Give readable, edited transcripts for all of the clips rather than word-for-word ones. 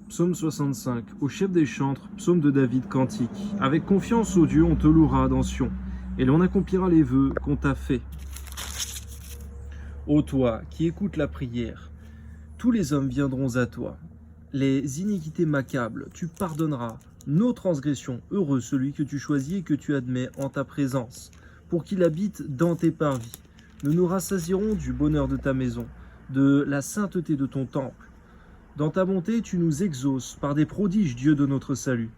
Psaume 65. Au chef des chantres, psaume de David, cantique. Avec confiance, ô Dieu, on te louera dans Sion, et l'on accomplira les vœux qu'on t'a faits. Ô toi, qui écoutes la prière, tous les hommes viendront à toi. Les iniquités m'accablent, tu pardonneras nos transgressions. Heureux celui que tu choisis et que tu admets en ta présence, pour qu'il habite dans tes parvis. Nous nous rassasierons du bonheur de ta maison, de la sainteté de ton temple. Dans ta bonté, tu nous exauces par des prodiges, Dieu de notre salut.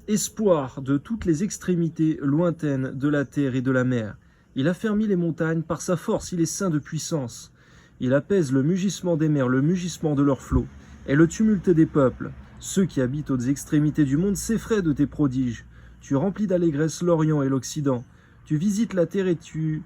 Espoir de toutes les extrémités lointaines de la terre et de la mer. Il affermit les montagnes par sa force, il est saint de puissance. Il apaise le mugissement des mers, le mugissement de leurs flots, et le tumulte des peuples. Ceux qui habitent aux extrémités du monde s'effraient de tes prodiges. Tu remplis d'allégresse l'Orient et l'Occident. Tu visites la terre et tu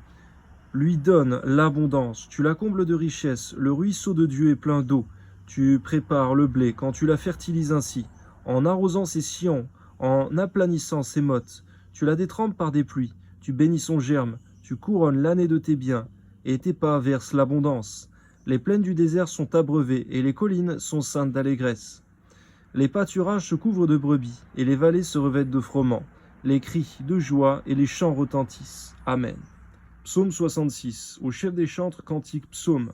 lui donnes l'abondance. Tu la combles de richesses. Le ruisseau de Dieu est plein d'eau. Tu prépares le blé quand tu la fertilises ainsi, en arrosant ses sillons, en aplanissant ses mottes. Tu la détrempes par des pluies. Tu bénis son germe. Tu couronnes l'année de tes biens, et tes pas versent l'abondance. Les plaines du désert sont abreuvées, et les collines sont ceintes d'allégresse. Les pâturages se couvrent de brebis, et les vallées se revêtent de froment. Les cris de joie et les chants retentissent. Amen. Psaume 66. Au chef des chantres, cantique psaume.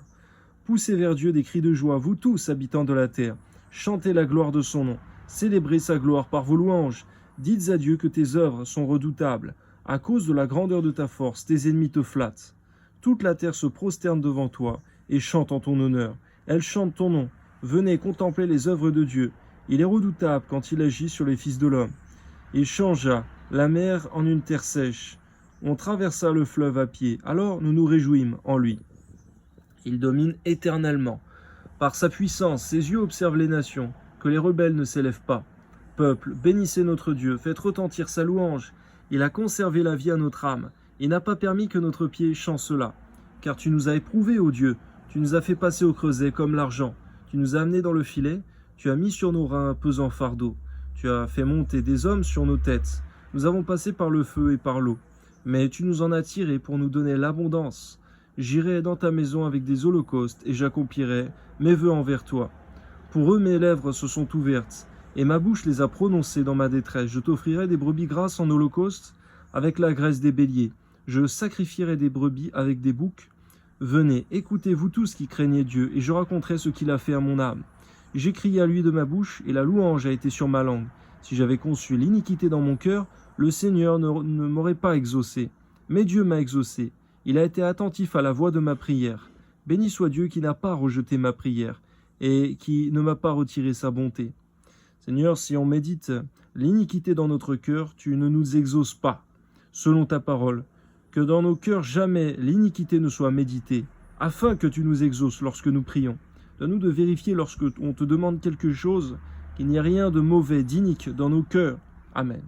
Poussez vers Dieu des cris de joie, vous tous, habitants de la terre. Chantez la gloire de son nom. Célébrez sa gloire par vos louanges. Dites à Dieu que tes œuvres sont redoutables. À cause de la grandeur de ta force, tes ennemis te flattent. Toute la terre se prosterne devant toi et chante en ton honneur. Elle chante ton nom. Venez contempler les œuvres de Dieu. Il est redoutable quand il agit sur les fils de l'homme. Il changea la mer en une terre sèche. On traversa le fleuve à pied. Alors nous nous réjouîmes en lui. Il domine éternellement. Par sa puissance, ses yeux observent les nations, que les rebelles ne s'élèvent pas. Peuple, bénissez notre Dieu, faites retentir sa louange. Il a conservé la vie à notre âme. Il n'a pas permis que notre pied chancelât. Car tu nous as éprouvés, ô Dieu. Tu nous as fait passer au creuset comme l'argent. Tu nous as amenés dans le filet. Tu as mis sur nos reins un pesant fardeau. Tu as fait monter des hommes sur nos têtes. Nous avons passé par le feu et par l'eau. Mais tu nous en as tirés pour nous donner l'abondance. J'irai dans ta maison avec des holocaustes et j'accomplirai mes vœux envers toi. Pour eux, mes lèvres se sont ouvertes et ma bouche les a prononcées dans ma détresse. Je t'offrirai des brebis grasses en holocauste avec la graisse des béliers. Je sacrifierai des brebis avec des boucs. Venez, écoutez vous tous qui craignez Dieu, et je raconterai ce qu'il a fait à mon âme. J'ai crié à lui de ma bouche, et la louange a été sur ma langue. Si j'avais conçu l'iniquité dans mon cœur, le Seigneur ne m'aurait pas exaucé. Mais Dieu m'a exaucé. Il a été attentif à la voix de ma prière. Béni soit Dieu qui n'a pas rejeté ma prière, et qui ne m'a pas retiré sa bonté. Seigneur, si on médite l'iniquité dans notre cœur, tu ne nous exauces pas, selon ta parole. Que dans nos cœurs jamais l'iniquité ne soit méditée, afin que tu nous exauces lorsque nous prions. Donne-nous de vérifier lorsque on te demande quelque chose, qu'il n'y ait rien de mauvais, d'inique dans nos cœurs. Amen.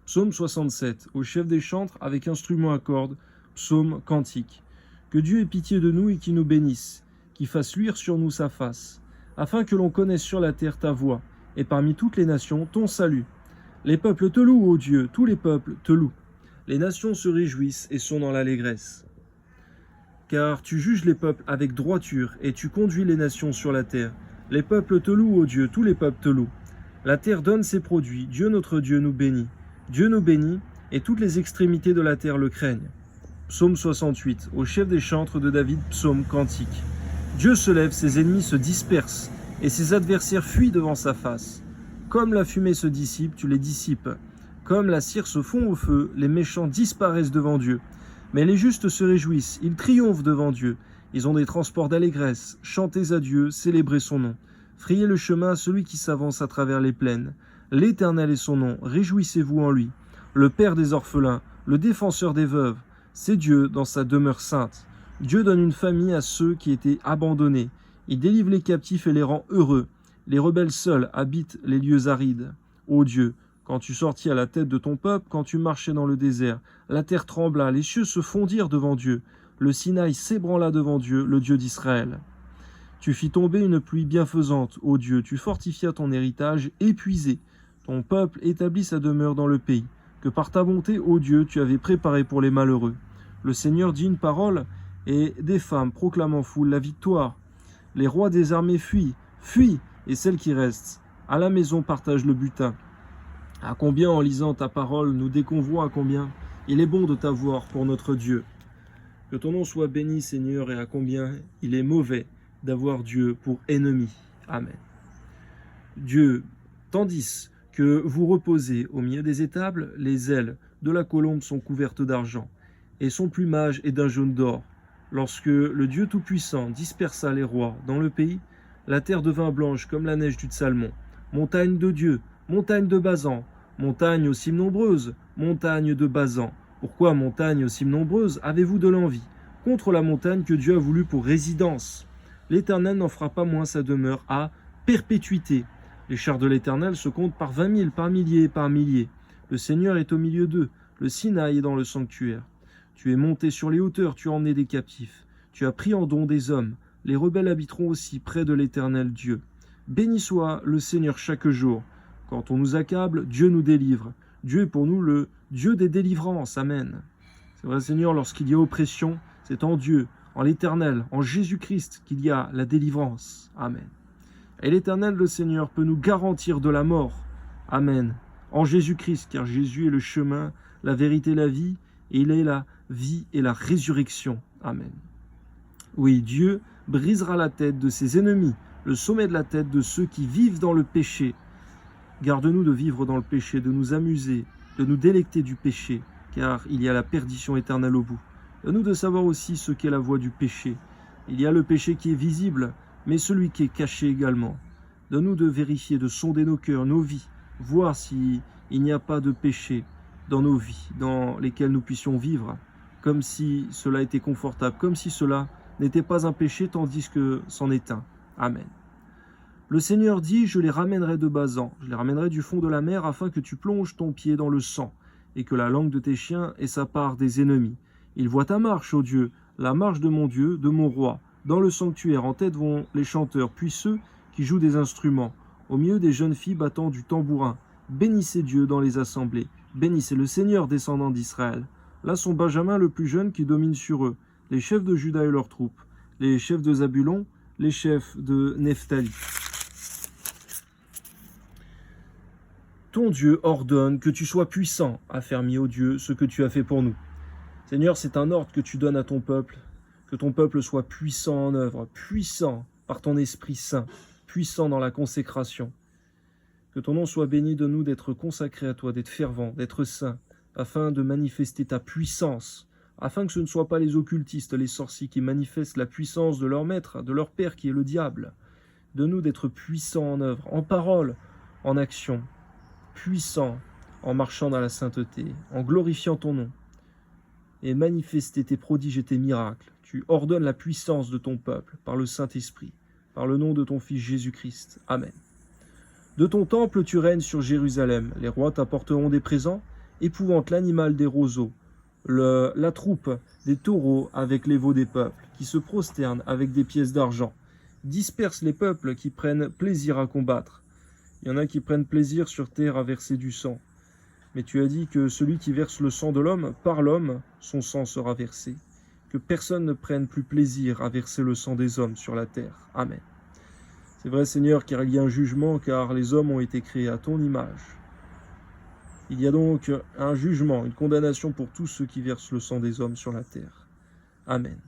Psaume 67. Au chef des chantres, avec instrument à cordes, psaume cantique. Que Dieu ait pitié de nous et qu'il nous bénisse, qu'il fasse luire sur nous sa face, afin que l'on connaisse sur la terre ta voix, et parmi toutes les nations ton salut. Les peuples te louent, ô Dieu, tous les peuples te louent. Les nations se réjouissent et sont dans l'allégresse. Car tu juges les peuples avec droiture, et tu conduis les nations sur la terre. Les peuples te louent, ô Dieu, tous les peuples te louent. La terre donne ses produits, Dieu notre Dieu nous bénit. Dieu nous bénit, et toutes les extrémités de la terre le craignent. Psaume 68. Au chef des chantres de David, psaume cantique. Dieu se lève, ses ennemis se dispersent, et ses adversaires fuient devant sa face. Comme la fumée se dissipe, tu les dissipes. Comme la cire se fond au feu, les méchants disparaissent devant Dieu. Mais les justes se réjouissent, ils triomphent devant Dieu. Ils ont des transports d'allégresse. Chantez à Dieu, célébrez son nom. Frayez le chemin à celui qui s'avance à travers les plaines. L'Éternel est son nom, réjouissez-vous en lui. Le Père des orphelins, le défenseur des veuves, c'est Dieu dans sa demeure sainte. Dieu donne une famille à ceux qui étaient abandonnés. Il délivre les captifs et les rend heureux. Les rebelles seuls habitent les lieux arides. Ô Dieu, quand tu sortis à la tête de ton peuple, quand tu marchais dans le désert, la terre trembla, les cieux se fondirent devant Dieu. Le Sinaï s'ébranla devant Dieu, le Dieu d'Israël. Tu fis tomber une pluie bienfaisante, ô Dieu, tu fortifias ton héritage épuisé. Ton peuple établit sa demeure dans le pays, que par ta bonté, ô Dieu, tu avais préparé pour les malheureux. Le Seigneur dit une parole, et des femmes proclament en foule la victoire. Les rois des armées fuient, fuient, et celles qui restent à la maison partagent le butin. À combien, en lisant ta parole, nous déconvoient, à combien il est bon de t'avoir pour notre Dieu. Que ton nom soit béni, Seigneur, et à combien il est mauvais d'avoir Dieu pour ennemi. Amen. Dieu, tandis que vous reposez au milieu des étables, les ailes de la colombe sont couvertes d'argent, et son plumage est d'un jaune d'or. Lorsque le Dieu Tout-Puissant dispersa les rois dans le pays, la terre devint blanche comme la neige du Salmon. Montagne de Dieu, montagne de Basan, montagne aux cimes nombreuses, montagne de Basan. Pourquoi, montagne aux cimes nombreuses, avez-vous de l'envie contre la montagne que Dieu a voulu pour résidence? L'Éternel n'en fera pas moins sa demeure à perpétuité. Les chars de l'Éternel se comptent par 20 000, par milliers et par milliers. Le Seigneur est au milieu d'eux, le Sinaï est dans le sanctuaire. Tu es monté sur les hauteurs, tu as emmené des captifs. Tu as pris en don des hommes. Les rebelles habiteront aussi près de l'Éternel Dieu. Béni soit le Seigneur chaque jour. Quand on nous accable, Dieu nous délivre. Dieu est pour nous le Dieu des délivrances. Amen. C'est vrai, Seigneur, lorsqu'il y a oppression, c'est en Dieu, en l'Éternel, en Jésus-Christ qu'il y a la délivrance. Amen. Et l'Éternel, le Seigneur, peut nous garantir de la mort. Amen. En Jésus-Christ, car Jésus est le chemin, la vérité, la vie, et il est la vie et la résurrection. Amen. Oui, Dieu brisera la tête de ses ennemis, le sommet de la tête de ceux qui vivent dans le péché. Garde-nous de vivre dans le péché, de nous amuser, de nous délecter du péché, car il y a la perdition éternelle au bout. Donne-nous de savoir aussi ce qu'est la voie du péché. Il y a le péché qui est visible, mais celui qui est caché également. Donne-nous de vérifier, de sonder nos cœurs, nos vies, voir s'il n'y a pas de péché dans nos vies, dans lesquelles nous puissions vivre, comme si cela était confortable, comme si cela n'était pas un péché, tandis que c'en est un. Amen. Le Seigneur dit, je les ramènerai de Basan, je les ramènerai du fond de la mer, afin que tu plonges ton pied dans le sang, et que la langue de tes chiens ait sa part des ennemis. Ils voient ta marche, ô Dieu, la marche de mon Dieu, de mon roi. Dans le sanctuaire, en tête vont les chanteurs, puis ceux qui jouent des instruments, au milieu des jeunes filles battant du tambourin. Bénissez Dieu dans les assemblées, bénissez le Seigneur descendant d'Israël. Là sont Benjamin le plus jeune qui domine sur eux, les chefs de Juda et leurs troupes, les chefs de Zabulon, les chefs de Nephtali. Ton Dieu ordonne que tu sois puissant, affermis, ô Dieu, ce que tu as fait pour nous. Seigneur, c'est un ordre que tu donnes à ton peuple, que ton peuple soit puissant en œuvre, puissant par ton Esprit Saint, puissant dans la consécration. Que ton nom soit béni de nous d'être consacrés à toi, d'être fervents, d'être saints, afin de manifester ta puissance, afin que ce ne soient pas les occultistes, les sorciers qui manifestent la puissance de leur maître, de leur père qui est le diable. De nous d'être puissants en œuvre, en parole, en action, puissants en marchant dans la sainteté, en glorifiant ton nom, et manifester tes prodiges et tes miracles. Tu ordonnes la puissance de ton peuple par le Saint-Esprit, par le nom de ton Fils Jésus-Christ. Amen. De ton temple tu règnes sur Jérusalem. Les rois t'apporteront des présents. Épouvante l'animal des roseaux, la troupe des taureaux avec les veaux des peuples, qui se prosternent avec des pièces d'argent. Disperse les peuples qui prennent plaisir à combattre. Il y en a qui prennent plaisir sur terre à verser du sang. Mais tu as dit que celui qui verse le sang de l'homme, par l'homme, son sang sera versé. Que personne ne prenne plus plaisir à verser le sang des hommes sur la terre. Amen. C'est vrai, Seigneur, car il y a un jugement, car les hommes ont été créés à ton image. Il y a donc un jugement, une condamnation pour tous ceux qui versent le sang des hommes sur la terre. Amen.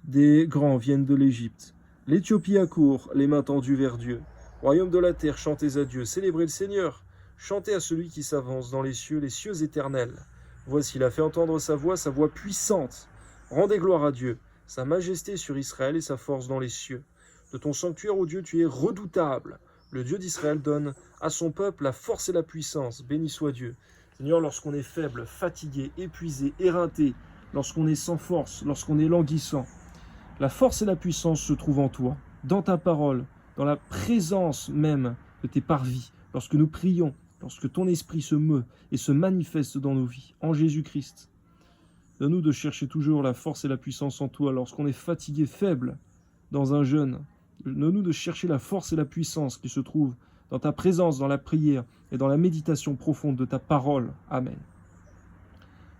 Des grands viennent de l'Égypte. L'Éthiopie accourt, les mains tendues vers Dieu. Royaume de la terre, chantez à Dieu, célébrez le Seigneur. Chantez à celui qui s'avance dans les cieux éternels. Voici, il a fait entendre sa voix puissante. Rendez gloire à Dieu, sa majesté sur Israël et sa force dans les cieux. De ton sanctuaire, ô Dieu, tu es redoutable. Le Dieu d'Israël donne à son peuple la force et la puissance. Béni soit Dieu. Seigneur, lorsqu'on est faible, fatigué, épuisé, éreinté, lorsqu'on est sans force, lorsqu'on est languissant, la force et la puissance se trouvent en toi, dans ta parole, dans la présence même de tes parvis, lorsque nous prions, lorsque ton esprit se meut et se manifeste dans nos vies, en Jésus-Christ. Donne-nous de chercher toujours la force et la puissance en toi lorsqu'on est fatigué, faible, dans un jeûne. Donne-nous de chercher la force et la puissance qui se trouvent dans ta présence, dans la prière et dans la méditation profonde de ta parole. Amen.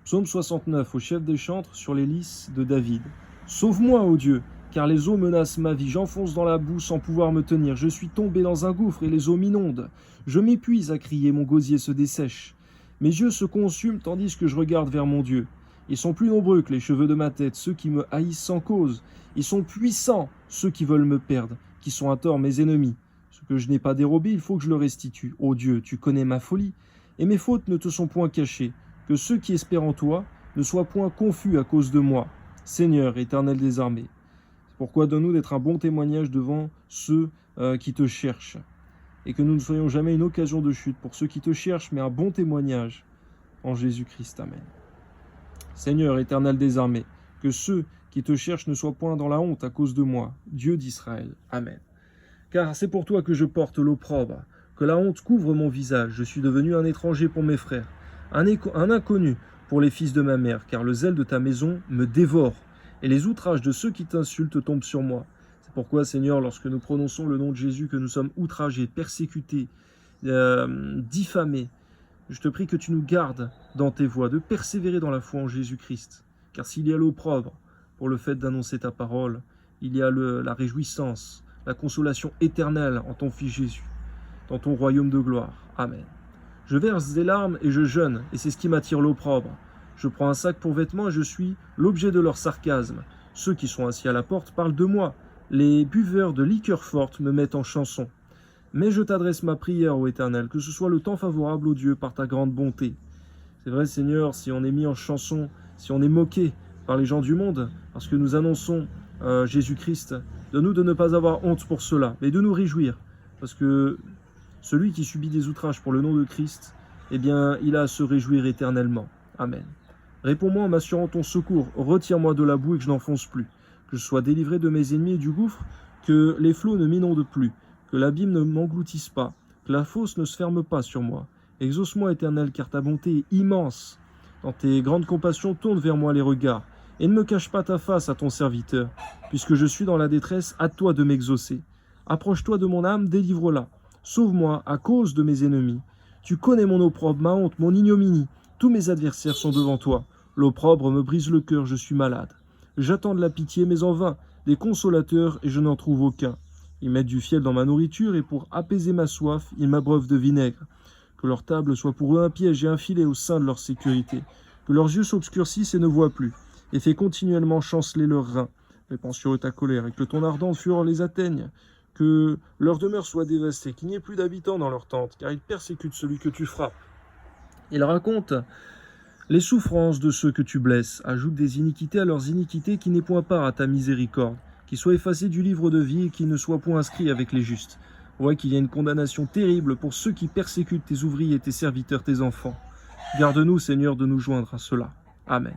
Psaume 69, au chef des chantres, sur les lys de David. Sauve-moi, ô Dieu, car les eaux menacent ma vie. J'enfonce dans la boue sans pouvoir me tenir. Je suis tombé dans un gouffre et les eaux m'inondent. Je m'épuise à crier, mon gosier se dessèche. Mes yeux se consument tandis que je regarde vers mon Dieu. Ils sont plus nombreux que les cheveux de ma tête, ceux qui me haïssent sans cause. Ils sont puissants, ceux qui veulent me perdre, qui sont à tort mes ennemis. Ce que je n'ai pas dérobé, il faut que je le restitue. Ô Dieu, tu connais ma folie, et mes fautes ne te sont point cachées. Que ceux qui espèrent en toi ne soient point confus à cause de moi. Seigneur, éternel des armées, c'est pourquoi donne-nous d'être un bon témoignage devant ceux qui te cherchent. Et que nous ne soyons jamais une occasion de chute pour ceux qui te cherchent, mais un bon témoignage en Jésus-Christ. Amen. Seigneur, éternel des armées, que ceux qui te cherchent ne soient point dans la honte à cause de moi, Dieu d'Israël. Amen. Car c'est pour toi que je porte l'opprobre, que la honte couvre mon visage. Je suis devenu un étranger pour mes frères, un inconnu pour les fils de ma mère, car le zèle de ta maison me dévore, et les outrages de ceux qui t'insultent tombent sur moi. C'est pourquoi, Seigneur, lorsque nous prononçons le nom de Jésus, que nous sommes outragés, persécutés, diffamés, je te prie que tu nous gardes dans tes voies, de persévérer dans la foi en Jésus-Christ. Car s'il y a l'opprobre pour le fait d'annoncer ta parole, il y a la réjouissance, la consolation éternelle en ton Fils Jésus, dans ton royaume de gloire. Amen. Je verse des larmes et je jeûne, et c'est ce qui m'attire l'opprobre. Je prends un sac pour vêtements et je suis l'objet de leur sarcasme. Ceux qui sont assis à la porte parlent de moi. Les buveurs de liqueurs fortes me mettent en chanson. Mais je t'adresse ma prière, ô Éternel, que ce soit le temps favorable, ô Dieu, par ta grande bonté. C'est vrai, Seigneur, si on est mis en chanson, si on est moqué par les gens du monde, parce que nous annonçons Jésus-Christ, donne-nous de ne pas avoir honte pour cela, mais de nous réjouir, parce que celui qui subit des outrages pour le nom de Christ, eh bien, il a à se réjouir éternellement. Amen. Réponds-moi en m'assurant ton secours, retire-moi de la boue et que je n'enfonce plus, que je sois délivré de mes ennemis et du gouffre, que les flots ne m'inondent plus, que l'abîme ne m'engloutisse pas, que la fosse ne se ferme pas sur moi. Exauce-moi, Éternel, car ta bonté est immense. Dans tes grandes compassions, tourne vers moi les regards, et ne me cache pas ta face à ton serviteur, puisque je suis dans la détresse, à toi de m'exaucer. Approche-toi de mon âme, délivre-la. Sauve-moi à cause de mes ennemis. Tu connais mon opprobre, ma honte, mon ignominie. Tous mes adversaires sont devant toi. L'opprobre me brise le cœur, je suis malade. J'attends de la pitié, mais en vain, des consolateurs, et je n'en trouve aucun. Ils mettent du fiel dans ma nourriture, et pour apaiser ma soif, ils m'abreuvent de vinaigre. Que leur table soit pour eux un piège et un filet au sein de leur sécurité. Que leurs yeux s'obscurcissent et ne voient plus, et fais continuellement chanceler leurs reins. Répands sur eux ta colère, et que ton ardente fureur les atteigne. Que leur demeure soit dévastée, qu'il n'y ait plus d'habitants dans leur tente, car ils persécutent celui que tu frappes. Ils racontent les souffrances de ceux que tu blesses, ajoutent des iniquités à leurs iniquités, qui n'aient point part à ta miséricorde, qui soient effacés du livre de vie et qui ne soient point inscrits avec les justes. Ouais, qu'il y a une condamnation terrible pour ceux qui persécutent tes ouvriers, tes serviteurs, tes enfants. Garde-nous, Seigneur, de nous joindre à cela. Amen.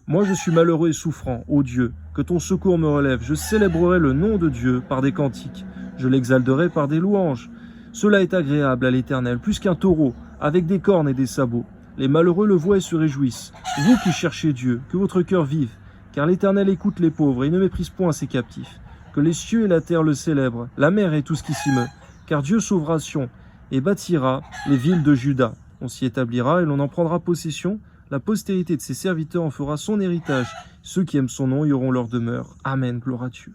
Moi, je suis malheureux et souffrant, ô Dieu, que ton secours me relève. Je célébrerai le nom de Dieu par des cantiques. Je l'exalterai par des louanges. Cela est agréable à l'Éternel, plus qu'un taureau, avec des cornes et des sabots. Les malheureux le voient et se réjouissent. Vous qui cherchez Dieu, que votre cœur vive, car l'Éternel écoute les pauvres et ne méprise point ses captifs. Que les cieux et la terre le célèbrent, la mer et tout ce qui s'y meut. Car Dieu sauvera Sion et bâtira les villes de Juda. On s'y établira et l'on en prendra possession. La postérité de ses serviteurs en fera son héritage. Ceux qui aiment son nom y auront leur demeure. Amen, gloire à Dieu.